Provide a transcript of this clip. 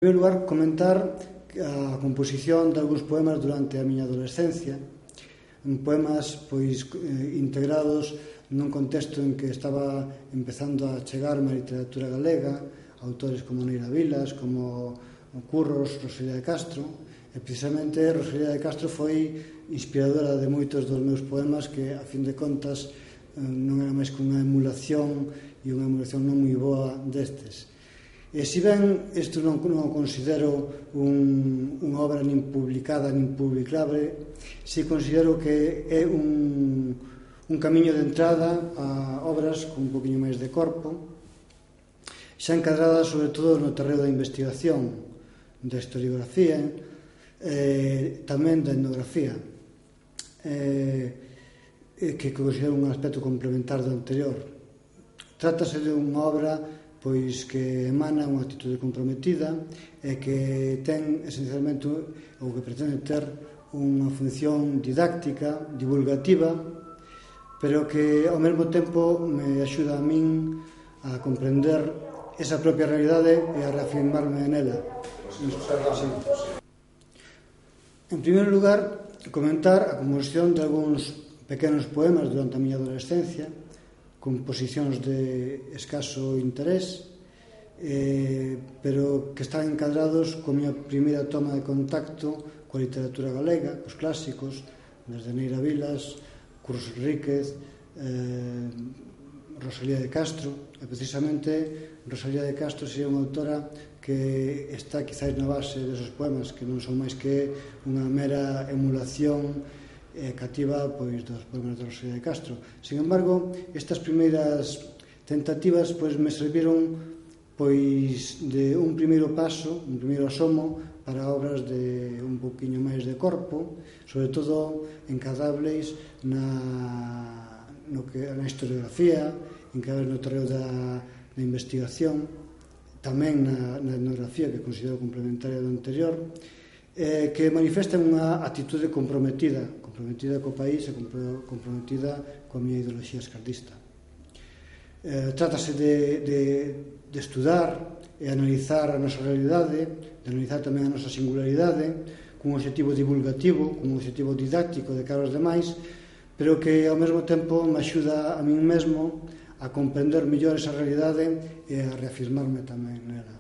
primeiro lugar, comentar a composición de algúns poemas durante a miña adolescencia, poemas integrados nun contexto en que estaba empezando a chegarme a literatura galega, autores como Neira Vilas, como Curros, Rosalía de Castro, e precisamente Rosalía de Castro foi inspiradora de moitos dos meus poemas que, a fin de contas, non era máis que unha emulación e unha emulación non moi boa destes. E se ben isto non o considero unha obra nin publicada nin publicable, si considero que é un camiño de entrada a obras con un poquinho máis de corpo, xa encadradas sobre todo no terreo da investigación, da historiografía, tamén da etnografía, que considero un aspecto complementar do anterior. Trátase de unha obra que emana unha actitude comprometida e que ten esencialmente ou que pretende ter unha función didáctica, divulgativa, pero que ao mesmo tempo me axuda a min a comprender esa propia realidade e a reafirmarme nela. En primeiro lugar, comentar a composición de algúns pequenos poemas durante a miña adolescencia, composicións de escaso interés, pero que están encadrados coa miña primeira toma de contacto coa literatura galega, cos clásicos, desde Neira Vilas, Curros Enríquez, Rosalía de Castro. E precisamente Rosalía de Castro sería unha autora que está quizás na base desos poemas, que non son máis que unha mera emulación cativa dos poemas de Rosalía de Castro. Sin embargo, estas primeiras tentativas me serviron de un primeiro paso, un primeiro asomo para obras de un poquinho máis de corpo, sobre todo encadrables na historiografía, encadrables no terreo da investigación, tamén na etnografía, que considero complementaria do anterior, que manifestan unha actitude comprometida co país e comprometida coa miña ideoloxía esquerdista. Trátase de estudar e analizar a nosa realidade, de analizar tamén a nosa singularidade, cun objetivo divulgativo, cun objetivo didáctico de cara aos demais, pero que ao mesmo tempo me axuda a min mesmo a comprender mellor esa realidade e a reafirmarme tamén nela.